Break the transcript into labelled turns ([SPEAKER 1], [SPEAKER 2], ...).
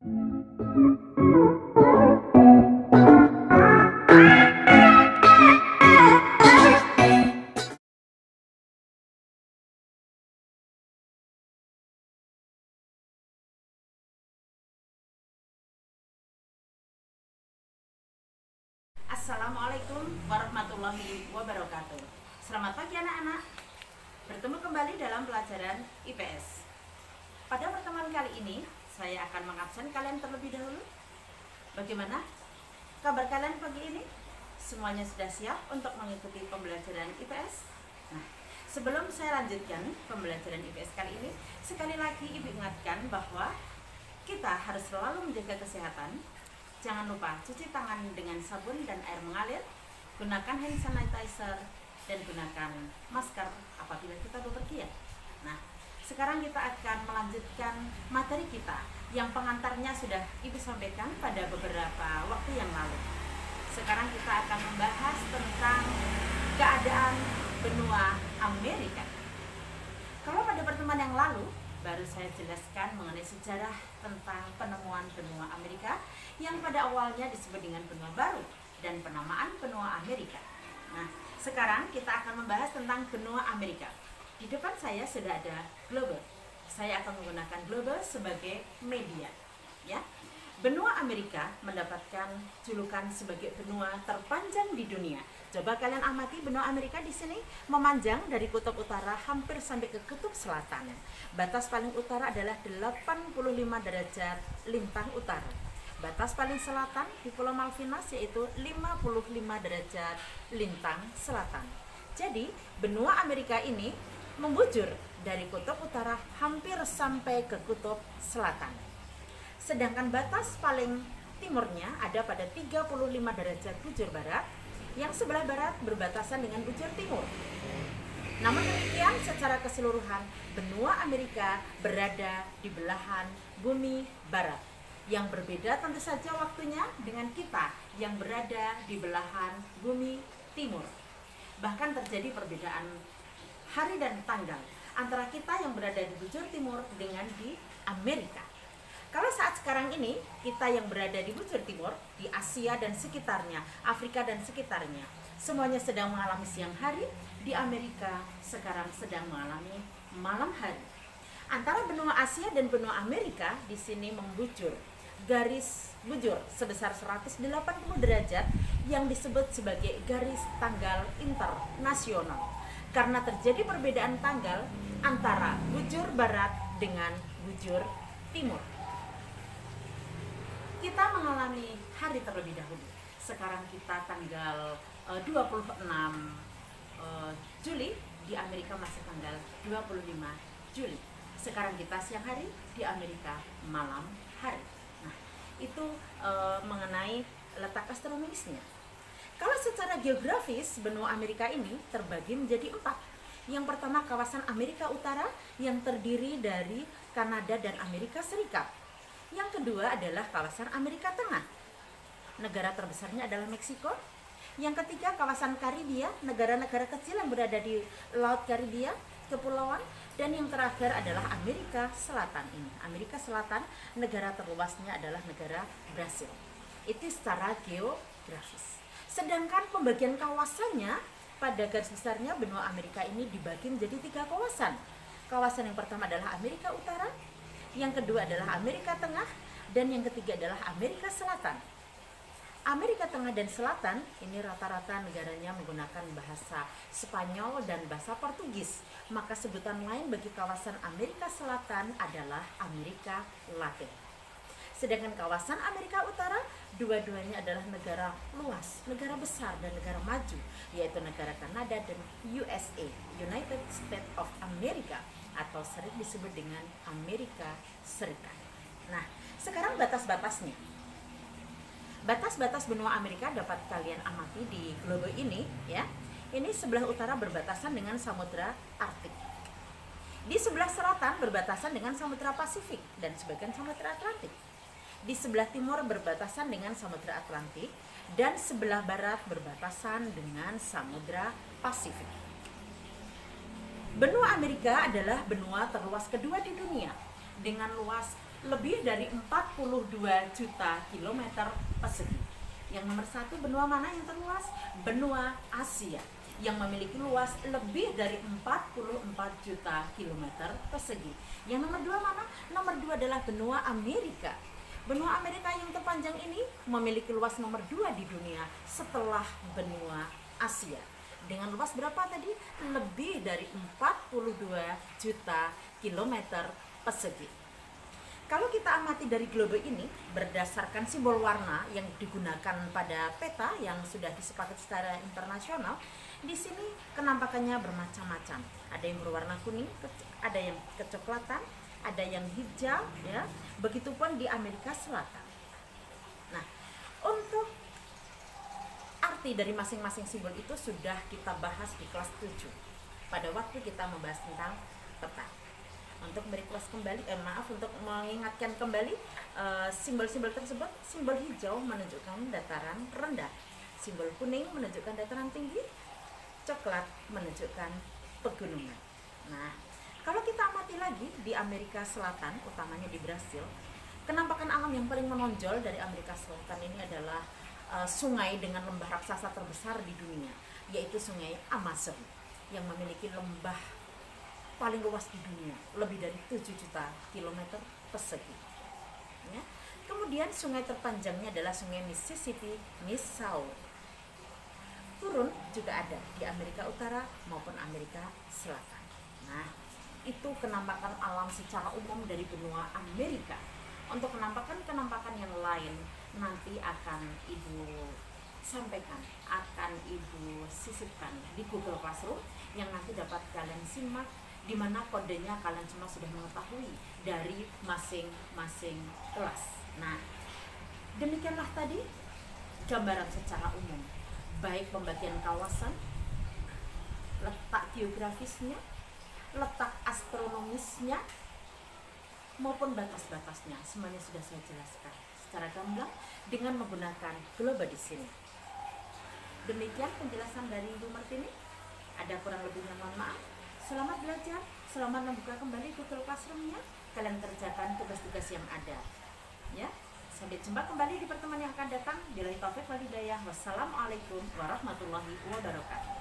[SPEAKER 1] Assalamualaikum warahmatullahi wabarakatuh. Selamat pagi anak-anak. Bertemu kembali dalam pelajaran IPS. Pada pertemuan kali ini, saya akan mengabsen kalian terlebih dahulu. Bagaimana kabar kalian pagi ini? Semuanya sudah siap untuk mengikuti pembelajaran IPS? Nah, sebelum saya lanjutkan pembelajaran IPS kali ini, sekali lagi Ibu ingatkan bahwa kita harus selalu menjaga kesehatan. Jangan lupa cuci tangan dengan sabun dan air mengalir, gunakan hand sanitizer, dan gunakan masker apabila kita bepergian. Nah, sekarang kita akan melanjutkan materi kita yang pengantarnya sudah Ibu sampaikan pada beberapa waktu yang lalu. Sekarang kita akan membahas tentang keadaan benua Amerika. Kalau pada pertemuan yang lalu, baru saya jelaskan mengenai sejarah tentang penemuan benua Amerika yang pada awalnya disebut dengan benua baru dan penamaan benua Amerika. Nah, sekarang kita akan membahas tentang benua Amerika. Di depan saya sudah ada global. Saya akan menggunakan global sebagai media. Ya, benua Amerika mendapatkan julukan sebagai benua terpanjang di dunia. Coba kalian amati benua Amerika di sini memanjang dari kutub utara hampir sampai ke kutub selatan. Batas paling utara adalah 85 derajat lintang utara. Batas paling selatan di Pulau Malvinas yaitu 55 derajat lintang selatan. Jadi, benua Amerika ini membujur dari kutub utara hampir sampai ke kutub selatan. Sedangkan batas paling timurnya ada pada 35 derajat bujur barat, yang sebelah barat berbatasan dengan bujur timur. Namun demikian, secara keseluruhan, benua Amerika berada di belahan bumi barat. Yang berbeda tentu saja waktunya dengan kita yang berada di belahan bumi timur. Bahkan terjadi perbedaan hari dan tanggal antara kita yang berada di bujur timur dengan di Amerika. Kalau saat sekarang ini, kita yang berada di bujur timur, di Asia dan sekitarnya, Afrika dan sekitarnya, semuanya sedang mengalami siang hari. Di Amerika sekarang sedang mengalami malam hari. Antara benua Asia dan benua Amerika di sini membujur garis bujur sebesar 180 derajat yang disebut sebagai garis tanggal internasional. Karena terjadi perbedaan tanggal antara bujur barat dengan bujur timur. Kita mengalami hari terlebih dahulu. Sekarang kita tanggal 26 Juli, di Amerika masih tanggal 25 Juli. Sekarang kita siang hari, di Amerika malam hari. Nah, itu mengenai letak astronomisnya. Kalau secara geografis, benua Amerika ini terbagi menjadi 4. Yang pertama kawasan Amerika Utara yang terdiri dari Kanada dan Amerika Serikat. Yang kedua adalah kawasan Amerika Tengah. Negara terbesarnya adalah Meksiko. Yang ketiga kawasan Karibia, negara-negara kecil yang berada di Laut Karibia, kepulauan. Dan yang terakhir adalah Amerika Selatan ini. Amerika Selatan, negara terluasnya adalah negara Brasil. Itu secara geografis. Sedangkan pembagian kawasannya, pada garis besarnya benua Amerika ini dibagi menjadi 3 kawasan. Kawasan yang pertama adalah Amerika Utara, yang kedua adalah Amerika Tengah, dan yang ketiga adalah Amerika Selatan. Amerika Tengah dan Selatan ini rata-rata negaranya menggunakan bahasa Spanyol dan bahasa Portugis. Maka sebutan lain bagi kawasan Amerika Selatan adalah Amerika Latin. Sedangkan kawasan Amerika Utara, dua-duanya adalah negara luas, negara besar dan negara maju, yaitu negara Kanada dan USA, United States of America, atau sering disebut dengan Amerika Serikat. Nah, sekarang batas-batasnya. Batas-batas benua Amerika dapat kalian amati di globe ini, ya. Ini sebelah utara berbatasan dengan Samudra Arktik. Di sebelah selatan berbatasan dengan Samudra Pasifik dan sebagian Samudra Atlantik. Di sebelah timur berbatasan dengan Samudra Atlantik dan sebelah barat berbatasan dengan Samudra Pasifik. Benua Amerika adalah benua terluas kedua di dunia dengan luas lebih dari 42 juta kilometer persegi. Yang nomor satu, benua mana yang terluas? Benua Asia, yang memiliki luas lebih dari 44 juta kilometer persegi. Yang nomor dua mana? Nomor dua adalah benua Amerika. Benua Amerika yang terpanjang ini memiliki luas nomor dua di dunia setelah benua Asia. Dengan luas berapa tadi? Lebih dari 42 juta kilometer persegi. Kalau kita amati dari globe ini berdasarkan simbol warna yang digunakan pada peta yang sudah disepakati secara internasional, di sini kenampakannya bermacam-macam. Ada yang berwarna kuning, ada yang kecoklatan, ada yang hijau, ya. Begitupun di Amerika Selatan. Nah, untuk arti dari masing-masing simbol itu sudah kita bahas di kelas 7 pada waktu kita membahas tentang peta. Untuk berkelas kembali, untuk mengingatkan kembali simbol-simbol tersebut, simbol hijau menunjukkan dataran rendah, simbol kuning menunjukkan dataran tinggi, coklat menunjukkan pegunungan. Nah, kalau kita amati lagi di Amerika Selatan, utamanya di Brasil, kenampakan alam yang paling menonjol dari Amerika Selatan ini adalah sungai dengan lembah raksasa terbesar di dunia, yaitu Sungai Amazon, yang memiliki lembah paling luas di dunia, lebih dari 7 juta kilometer persegi. Ya. Kemudian sungai terpanjangnya adalah Sungai Mississippi, Missouri. Turun juga ada di Amerika Utara maupun Amerika Selatan. Nah, itu kenampakan alam secara umum dari benua Amerika. Untuk kenampakan yang lain nanti akan Ibu sampaikan, akan Ibu sisipkan di Google Classroom yang nanti dapat kalian simak, di mana kodenya kalian semua sudah mengetahui dari masing-masing kelas. Nah, demikianlah tadi gambaran secara umum, baik pembagian kawasan, letak geografisnya, letak astronomisnya, maupun batas-batasnya, semuanya sudah saya jelaskan secara gamblang dengan menggunakan globe di sini. Demikian penjelasan dari Ibu Martini. Ada kurang lebihnya mohon maaf. Selamat belajar, selamat membuka kembali Google Classroom-nya. Kalian kerjakan tugas-tugas yang ada. Ya, sampai jumpa kembali di pertemuan yang akan datang. Billahi taufik wal hidayah. Wassalamualaikum warahmatullahi wabarakatuh.